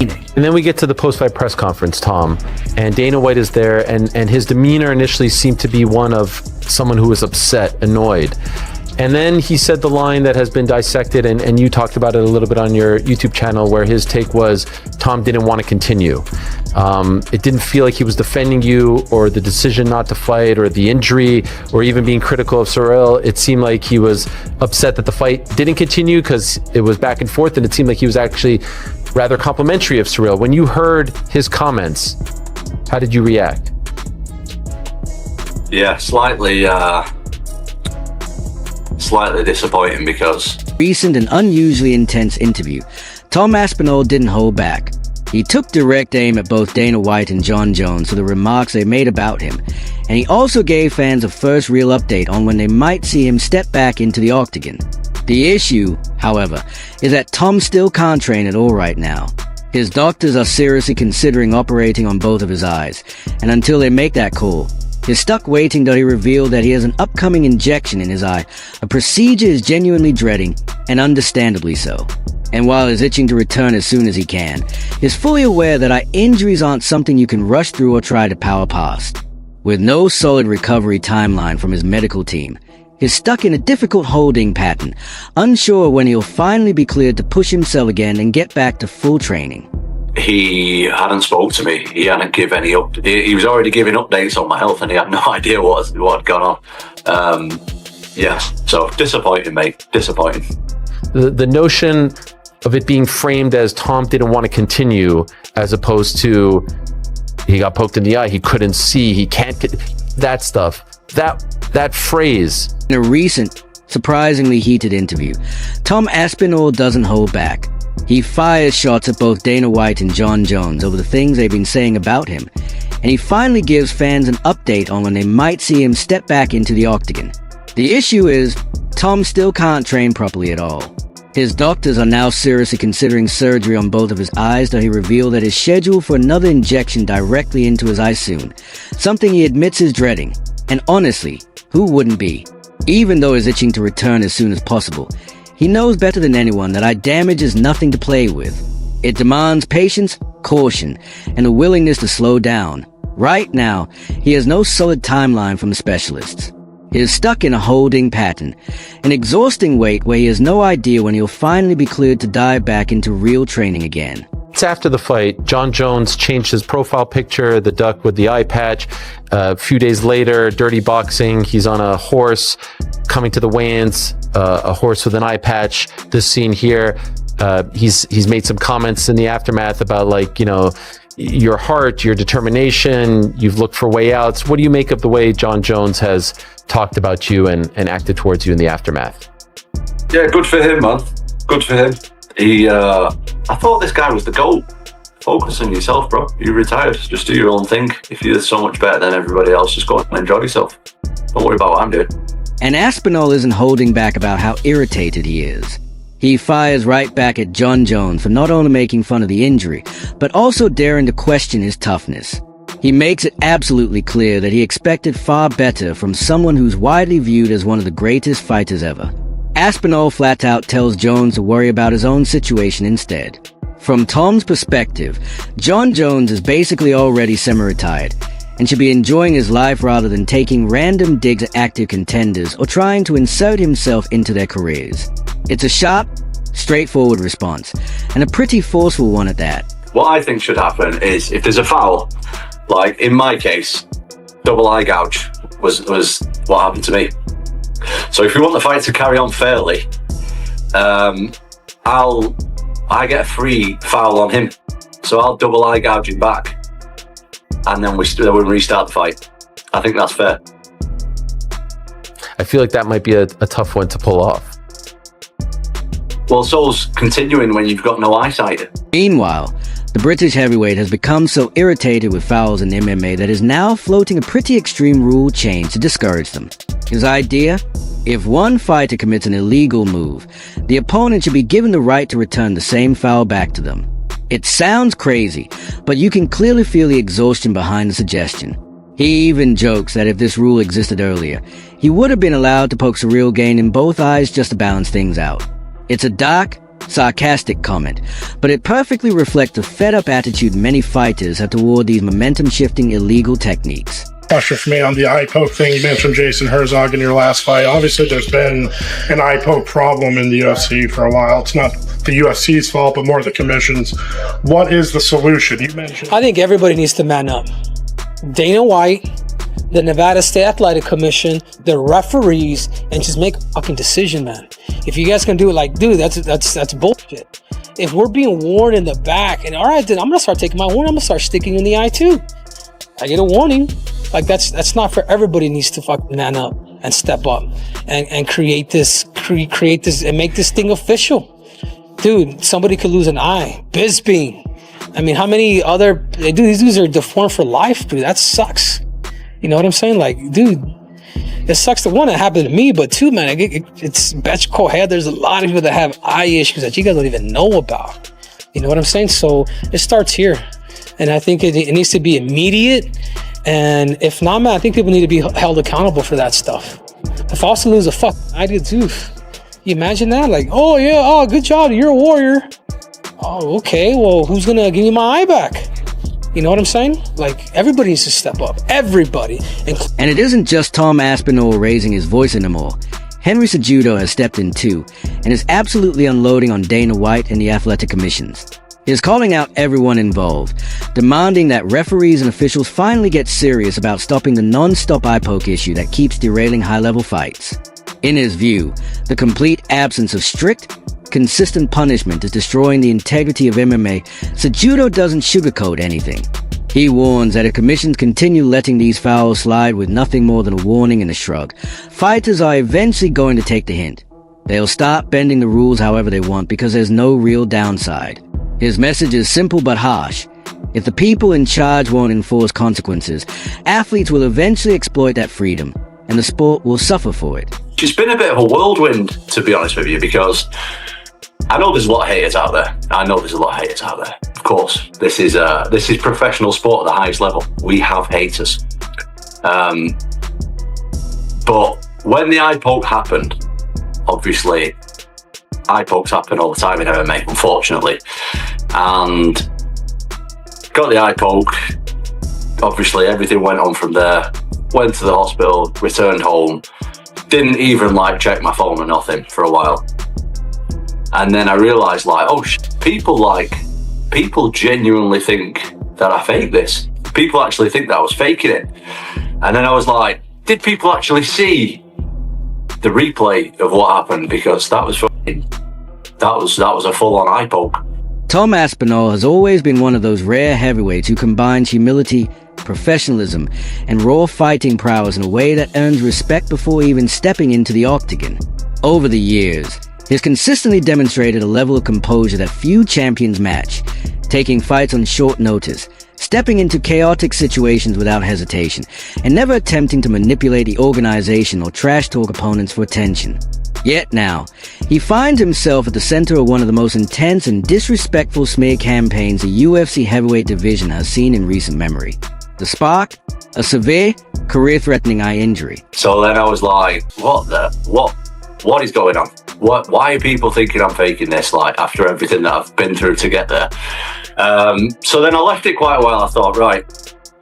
And then we get to the post-fight press conference, Tom, and Dana White is there, and his demeanor initially seemed to be one of someone who was upset, annoyed. And then he said the line that has been dissected, and you talked about it a little bit on your YouTube channel, where his take was Tom didn't want to continue. It didn't feel like he was defending you or the decision not to fight or the injury or even being critical of Ciryl. It seemed like he was upset that the fight didn't continue because it was back and forth, and it seemed like he was actually rather complimentary of Ciryl. When you heard his comments, how did you react? Yeah, slightly disappointing because... Recent and unusually intense interview, Tom Aspinall didn't hold back. He took direct aim at both Dana White and Jon Jones for the remarks they made about him, and he also gave fans a first real update on when they might see him step back into the octagon. The issue, however, is that Tom still can't train at all right now. His doctors are seriously considering operating on both of his eyes, and until they make that call, he's stuck waiting till he revealed that he has an upcoming injection in his eye, a procedure he's genuinely dreading, and understandably so. And while he's itching to return as soon as he can, he's fully aware that eye injuries aren't something you can rush through or try to power past. With no solid recovery timeline from his medical team, he's stuck in a difficult holding pattern, unsure when he'll finally be cleared to push himself again and get back to full training. He hadn't spoke to me. He hadn't give any he was already giving updates on my health, and he had no idea what had gone on. Yeah, so disappointing, mate. Disappointing. The notion of it being framed as Tom didn't want to continue, as opposed to he got poked in the eye, he couldn't see, he can't get that stuff. That phrase. In a recent, surprisingly heated interview, Tom Aspinall doesn't hold back. He fires shots at both Dana White and Jon Jones over the things they've been saying about him, and he finally gives fans an update on when they might see him step back into the octagon. The issue is, Tom still can't train properly at all. His doctors are now seriously considering surgery on both of his eyes, though he revealed that he's scheduled for another injection directly into his eye soon, something he admits is dreading. And honestly, who wouldn't be? Even though he's itching to return as soon as possible, he knows better than anyone that eye damage is nothing to play with. It demands patience, caution, and a willingness to slow down. Right now, he has no solid timeline from the specialists. He is stuck in a holding pattern, an exhausting wait where he has no idea when he'll finally be cleared to dive back into real training again. It's after the fight. Jon Jones changed his profile picture, the duck with the eye patch. A few days later, Dirty Boxing, he's on a horse coming to the weigh-ins, a horse with an eye patch. This scene here, he's made some comments in the aftermath about, like, you know, your heart, your determination, you've looked for way outs. What do you make of the way Jon Jones has talked about you and acted towards you in the aftermath? Yeah, good for him, man. Good for him. I thought this guy was the GOAT. Focus on yourself, bro. You retired. Just do your own thing. If you're so much better than everybody else, just go and enjoy yourself. Don't worry about what I'm doing. And Aspinall isn't holding back about how irritated he is. He fires right back at Jon Jones for not only making fun of the injury, but also daring to question his toughness. He makes it absolutely clear that he expected far better from someone who's widely viewed as one of the greatest fighters ever. Aspinall flat out tells Jones to worry about his own situation instead. From Tom's perspective, Jon Jones is basically already semi-retired and should be enjoying his life rather than taking random digs at active contenders or trying to insert himself into their careers. It's a sharp, straightforward response, and a pretty forceful one at that. What I think should happen is, if there's a foul, like in my case, double eye gouge was what happened to me. So if we want the fight to carry on fairly, I get a free foul on him. So I'll double eye gouge him back, and then we restart the fight. I think that's fair. I feel like that might be a tough one to pull off. Well, so's continuing when you've got no eyesight. Meanwhile, the British heavyweight has become so irritated with fouls in MMA that is now floating a pretty extreme rule change to discourage them. His idea? If one fighter commits an illegal move, the opponent should be given the right to return the same foul back to them. It sounds crazy, but you can clearly feel the exhaustion behind the suggestion. He even jokes that if this rule existed earlier, he would have been allowed to poke Ciryl Gane in both eyes just to balance things out. It's a dark, sarcastic comment, but it perfectly reflects the fed-up attitude many fighters have toward these momentum-shifting illegal techniques. Question for me on the eye poke thing. You mentioned Jason Herzog in your last fight. Obviously, there's been an eye poke problem in the UFC for a while. It's not the UFC's fault, but more the commission's. What is the solution? You mentioned. I think everybody needs to man up. Dana White, the Nevada State Athletic Commission, the referees, and just make a fucking decision, man. If you guys can do it, like, dude, that's bullshit. If we're being warned in the back, and all right, then I'm gonna start taking my warning. I'm gonna start sticking in the eye too. I get a warning. Like, that's not for everybody. Needs to fucking man up and step up and create this and make this thing official. Dude, somebody could lose an eye. Bisbee. I mean, how many other dude? These dudes are deformed for life, dude. That sucks. You know what I'm saying? Like, dude, it sucks. The one that happened to me, but two, man, it's Betchko head. There's a lot of people that have eye issues that you guys don't even know about. You know what I'm saying? So it starts here, and I think it needs to be immediate. And if not, man, I think people need to be held accountable for that stuff. If I was to lose a fuck, I did too. You imagine that? Like, oh yeah, oh good job, you're a warrior. Oh, okay, well, who's gonna give me my eye back? You know what I'm saying? Like, everybody needs to step up. Everybody. And it isn't just Tom Aspinall raising his voice anymore. Henry Cejudo has stepped in too, and is absolutely unloading on Dana White and the athletic commissions. He is calling out everyone involved, demanding that referees and officials finally get serious about stopping the non-stop eye poke issue that keeps derailing high-level fights. In his view, the complete absence of strict, consistent punishment is destroying the integrity of MMA, so Cejudo doesn't sugarcoat anything. He warns that if commissions continue letting these fouls slide with nothing more than a warning and a shrug, fighters are eventually going to take the hint. They'll start bending the rules however they want because there's no real downside. His message is simple but harsh. If the people in charge won't enforce consequences, athletes will eventually exploit that freedom, and the sport will suffer for it. It's been a bit of a whirlwind, to be honest with you, because I know there's a lot of haters out there. Of course, this is professional sport at the highest level. We have haters. But when the eye poke happened, obviously, eye pokes happen all the time in MMA, unfortunately. And got the eye poke. Obviously, everything went on from there. Went to the hospital, returned home. Didn't even check my phone or nothing for a while. And then I realized people genuinely think that I faked this. People actually think that I was faking it. And then I was like, did people actually see the replay of what happened? Because that was a full-on eye poke. Tom Aspinall has always been one of those rare heavyweights who combines humility, professionalism, and raw fighting prowess in a way that earns respect before even stepping into the octagon. Over the years, he has consistently demonstrated a level of composure that few champions match, taking fights on short notice, stepping into chaotic situations without hesitation, and never attempting to manipulate the organization or trash talk opponents for attention. Yet now, he finds himself at the center of one of the most intense and disrespectful smear campaigns the UFC heavyweight division has seen in recent memory. The spark? A severe, career-threatening eye injury. So then I was like, what is going on? Why are people thinking I'm faking this, after everything that I've been through to get there? So then I left it quite a while. I thought, right,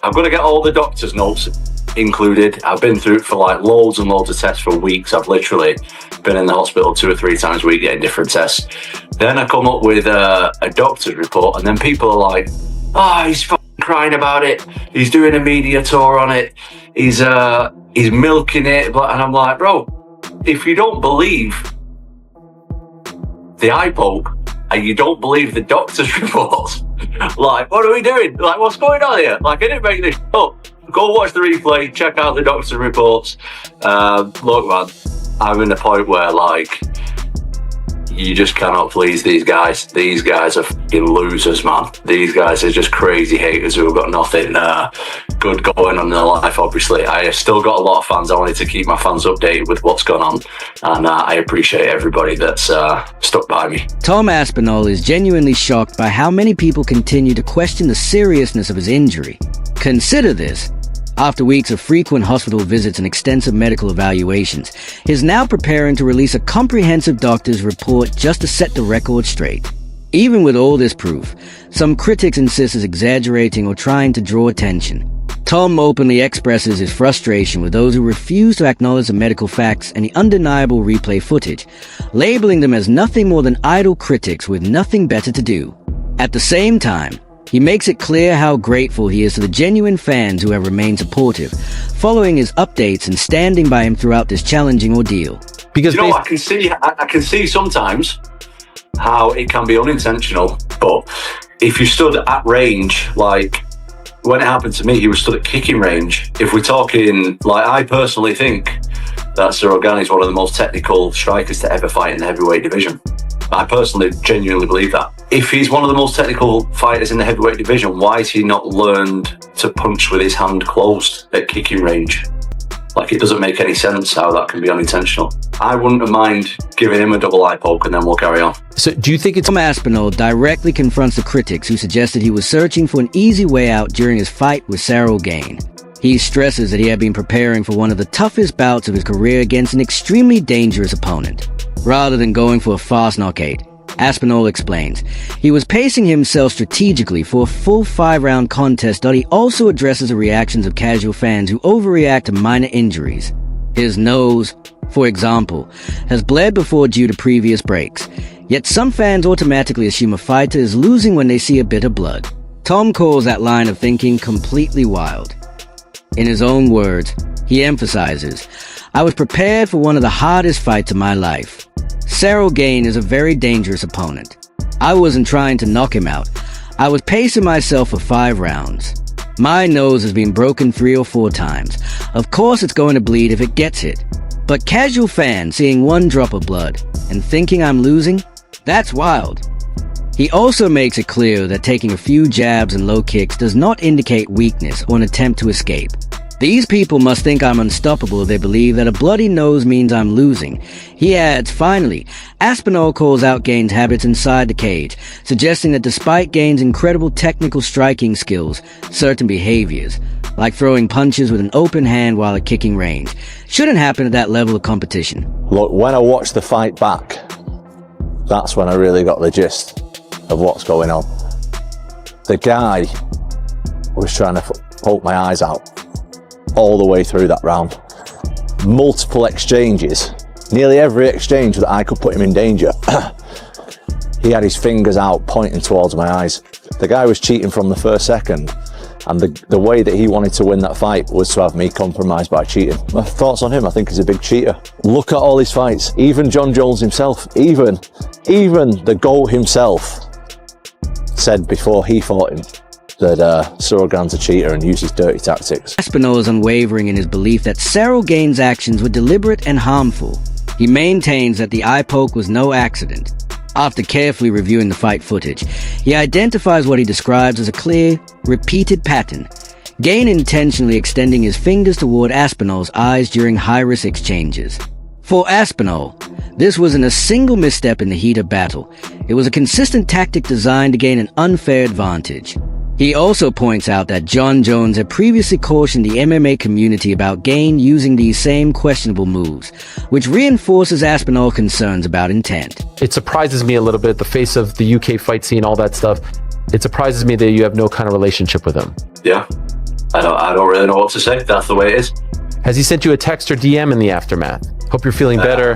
I'm going to get all the doctor's notes included. I've been through it for loads and loads of tests for weeks. I've literally been in the hospital 2 or 3 times a week getting different tests. Then I come up with a doctor's report, and then people are like, oh, he's fucking crying about it. He's doing a media tour on it. He's milking it. And I'm like, bro, if you don't believe the eye poke and you don't believe the doctor's reports, what are we doing? What's going on here? I didn't make this up. Go watch the replay, check out the doctor's reports. Look, man, I'm in the point where, you just cannot please these guys. These guys are fucking losers, man. These guys are just crazy haters who have got nothing good going on in their life, obviously. I have still got a lot of fans. I wanted to keep my fans updated with what's going on. And I appreciate everybody that's stuck by me. Tom Aspinall is genuinely shocked by how many people continue to question the seriousness of his injury. Consider this. After weeks of frequent hospital visits and extensive medical evaluations, he is now preparing to release a comprehensive doctor's report just to set the record straight. Even with all this proof, some critics insist he's exaggerating or trying to draw attention. Tom openly expresses his frustration with those who refuse to acknowledge the medical facts and the undeniable replay footage, labeling them as nothing more than idle critics with nothing better to do. At the same time, he makes it clear how grateful he is to the genuine fans who have remained supportive, following his updates and standing by him throughout this challenging ordeal. Because I can see sometimes how it can be unintentional, but if you stood at range, like when it happened to me, he was stood at kicking range. If we're talking, like, I personally think that Ciryl Gane is one of the most technical strikers to ever fight in the heavyweight division. I personally genuinely believe that. If he's one of the most technical fighters in the heavyweight division, why has he not learned to punch with his hand closed at kicking range? Like, it doesn't make any sense how that can be unintentional. I wouldn't have mind giving him a double eye poke and then we'll carry on. So do you think it's... Tom Aspinall directly confronts the critics who suggested he was searching for an easy way out during his fight with Ciryl Gane. He stresses that he had been preparing for one of the toughest bouts of his career against an extremely dangerous opponent. Rather than going for a fast knockout, Aspinall explains, he was pacing himself strategically for a full 5-round contest that he also addresses the reactions of casual fans who overreact to minor injuries. His nose, for example, has bled before due to previous breaks, yet some fans automatically assume a fighter is losing when they see a bit of blood. Tom calls that line of thinking completely wild. In his own words, he emphasizes, I was prepared for one of the hardest fights of my life. Ciryl Gane is a very dangerous opponent. I wasn't trying to knock him out. I was pacing myself for 5 rounds. My nose has been broken 3 or 4 times. Of course it's going to bleed if it gets hit. But casual fans seeing 1 drop of blood and thinking I'm losing, that's wild. He also makes it clear that taking a few jabs and low kicks does not indicate weakness or an attempt to escape. These people must think I'm unstoppable if they believe that a bloody nose means I'm losing. He adds, finally, Aspinall calls out Gane's habits inside the cage, suggesting that despite Gane's incredible technical striking skills, certain behaviors, like throwing punches with an open hand while at kicking range, shouldn't happen at that level of competition. Look, when I watched the fight back, that's when I really got the gist of what's going on. The guy was trying to poke my eyes out all the way through that round. Multiple exchanges, nearly every exchange that I could put him in danger. He had his fingers out pointing towards my eyes. The guy was cheating from the first second, and the way that he wanted to win that fight was to have me compromised by cheating. My thoughts on him, I think he's a big cheater. Look at all his fights, even John Jones himself, even the GOAT himself said before he fought him that Ciryl Gane's a cheater and uses dirty tactics. Aspinall is unwavering in his belief that Ciryl Gane's actions were deliberate and harmful. He maintains that the eye poke was no accident. After carefully reviewing the fight footage, he identifies what he describes as a clear, repeated pattern. Gane intentionally extending his fingers toward Aspinall's eyes during high-risk exchanges. For Aspinall, this wasn't a single misstep in the heat of battle. It was a consistent tactic designed to gain an unfair advantage. He also points out that John Jones had previously cautioned the MMA community about Gane using these same questionable moves, which reinforces Aspinall's concerns about intent. It surprises me a little bit, the face of the UK fight scene, all that stuff. It surprises me that you have no kind of relationship with him. Yeah, I don't really know what to say. That's the way it is. Has he sent you a text or DM in the aftermath? Hope you're feeling better.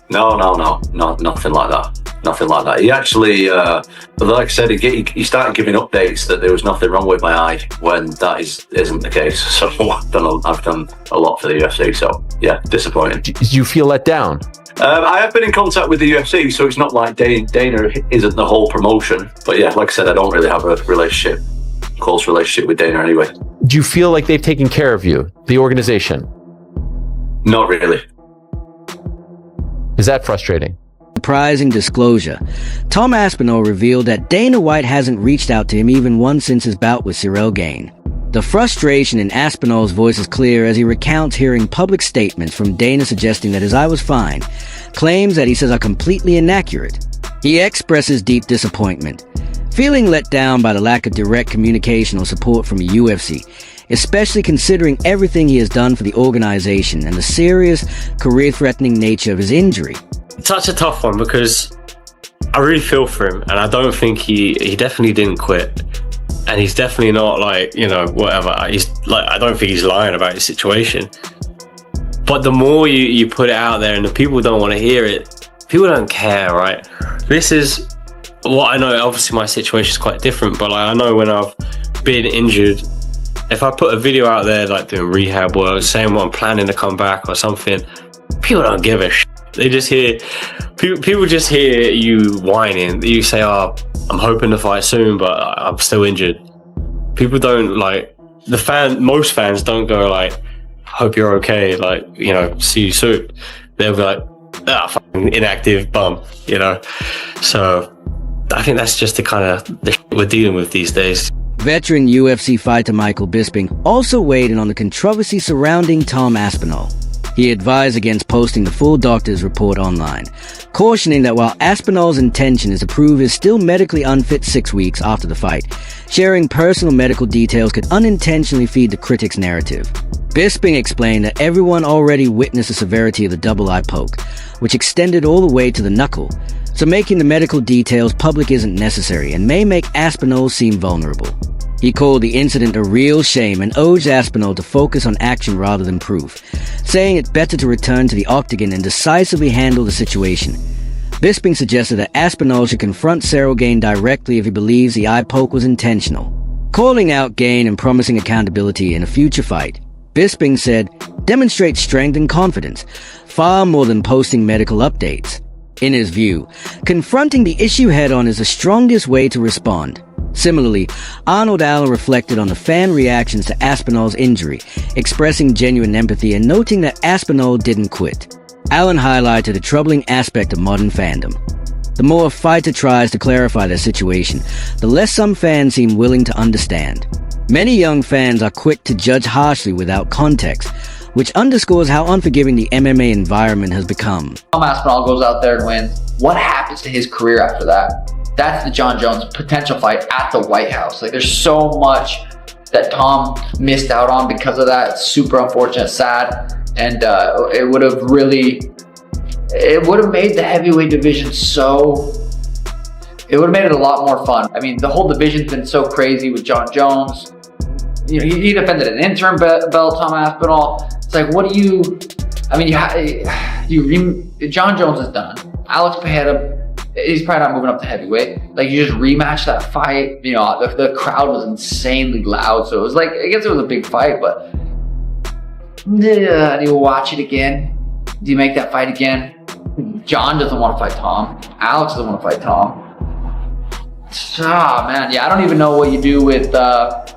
No, nothing like that. Nothing like that. He actually, like I said, he started giving updates that there was nothing wrong with my eye when that isn't the case. So I've done a lot for the UFC. So yeah, disappointing. Do you feel let down? I have been in contact with the UFC, so it's not like Dana isn't the whole promotion. But yeah, like I said, I don't really have a close relationship with Dana anyway. Do you feel like they've taken care of you, the organization? Not really. Is that frustrating? Surprising disclosure. Tom Aspinall revealed that Dana White hasn't reached out to him even once since his bout with Ciryl Gane. The frustration in Aspinall's voice is clear as he recounts hearing public statements from Dana suggesting that his eye was fine, claims that he says are completely inaccurate. He expresses deep disappointment. Feeling let down by the lack of direct communication or support from the UFC, especially considering everything he has done for the organization and the serious, career-threatening nature of his injury. It's such a tough one because I really feel for him, and I don't think he definitely didn't quit. And he's definitely not like, whatever. He's like, I don't think he's lying about his situation. But the more you put it out there and the people don't want to hear it, people don't care, right? This is what I know. Obviously my situation is quite different, but like, I know when I've been injured, if I put a video out there like doing rehab work, saying what I'm planning to come back or something, people don't give a shit. They just hear, people just hear you whining. You say, oh, I'm hoping to fight soon, but I'm still injured. People don't like, most fans don't go like, hope you're okay, like, see you soon. They'll be like, fucking inactive bum, So I think that's just the kind of the shit we're dealing with these days. Veteran UFC fighter Michael Bisping also weighed in on the controversy surrounding Tom Aspinall. He advised against posting the full doctor's report online, cautioning that while Aspinall's intention is to prove he's still medically unfit 6 weeks after the fight, sharing personal medical details could unintentionally feed the critics' narrative. Bisping explained that everyone already witnessed the severity of the double eye poke, which extended all the way to the knuckle, so making the medical details public isn't necessary and may make Aspinall seem vulnerable. He called the incident a real shame and urged Aspinall to focus on action rather than proof, saying it's better to return to the octagon and decisively handle the situation. Bisping suggested that Aspinall should confront Cyril Gane directly if he believes the eye poke was intentional. Calling out Gane and promising accountability in a future fight, Bisping said, demonstrate strength and confidence, far more than posting medical updates. In his view, confronting the issue head-on is the strongest way to respond. Similarly, Arnold Allen reflected on the fan reactions to Aspinall's injury, expressing genuine empathy and noting that Aspinall didn't quit. Allen highlighted a troubling aspect of modern fandom. The more a fighter tries to clarify their situation, the less some fans seem willing to understand. Many young fans are quick to judge harshly without context, which underscores how unforgiving the MMA environment has become. Tom Aspinall goes out there and wins. What happens to his career after that? That's the Jon Jones potential fight at the White House. Like, there's so much that Tom missed out on because of that. It's super unfortunate, sad, and it would have made the heavyweight division it would have made it a lot more fun. I mean, the whole division's been so crazy with Jon Jones. He defended an interim belt, Tom Aspinall. It's like, what do you? I mean, Jon Jones is done. Alex Pereira, he's probably not moving up to heavyweight. Like, you just rematch that fight. The crowd was insanely loud, so it was like, I guess it was a big fight, but do you watch it again? Do you make that fight again? John doesn't want to fight Tom. Alex doesn't want to fight Tom. Man, yeah, I don't even know what you do with that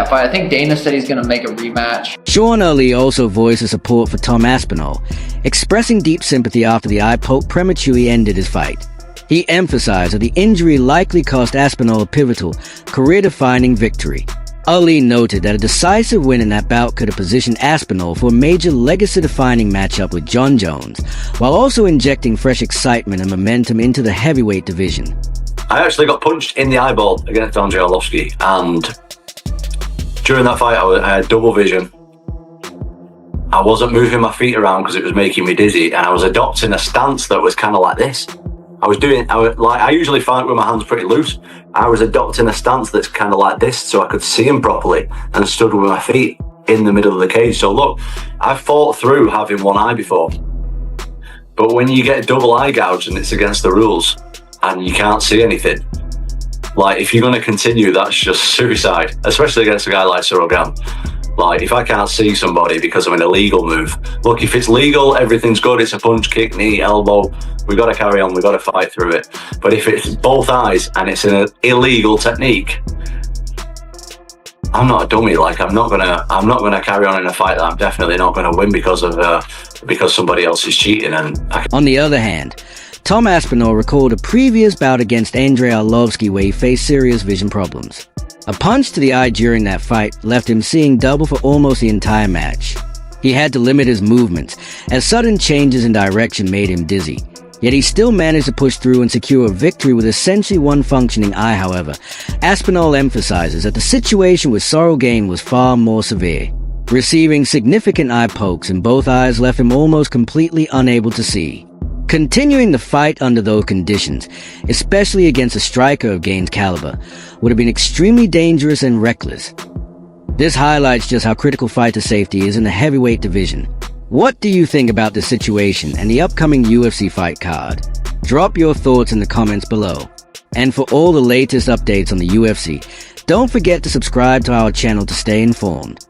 fight. I think Dana said he's going to make a rematch. Sean Ali also voiced his support for Tom Aspinall, expressing deep sympathy after the eye poke prematurely ended his fight. He emphasized that the injury likely cost Aspinall a pivotal, career-defining victory. Ali noted that a decisive win in that bout could have positioned Aspinall for a major legacy-defining matchup with Jon Jones, while also injecting fresh excitement and momentum into the heavyweight division. I actually got punched in the eyeball against Andrei Arlovski, and during that fight I had double vision. I wasn't moving my feet around because it was making me dizzy, and I was adopting a stance that was kind of like this. I usually fight with my hands pretty loose. I was adopting a stance that's kind of like this so I could see him properly, and stood with my feet in the middle of the cage. So look, I've fought through having one eye before, but when you get double eye gouge and it's against the rules and you can't see anything, like, if you're going to continue, that's just suicide, especially against a guy like Cyril Gane. Like, if I can't see somebody because of an illegal move, look, if it's legal, everything's good. It's a punch, kick, knee, elbow. We got to carry on. We got to fight through it. But if it's both eyes and it's an illegal technique, I'm not a dummy. Like, I'm not gonna carry on in a fight that I'm definitely not gonna win because somebody else is cheating. On the other hand, Tom Aspinall recalled a previous bout against Andrei Arlovski where he faced serious vision problems. A punch to the eye during that fight left him seeing double for almost the entire match. He had to limit his movements, as sudden changes in direction made him dizzy. Yet he still managed to push through and secure a victory with essentially one functioning eye. However, Aspinall emphasizes that the situation with Sorogan was far more severe. Receiving significant eye pokes in both eyes left him almost completely unable to see. Continuing the fight under those conditions, especially against a striker of Gane's caliber, would have been extremely dangerous and reckless. This highlights just how critical fighter safety is in the heavyweight division. What do you think about this situation and the upcoming UFC fight card? Drop your thoughts in the comments below. And for all the latest updates on the UFC, don't forget to subscribe to our channel to stay informed.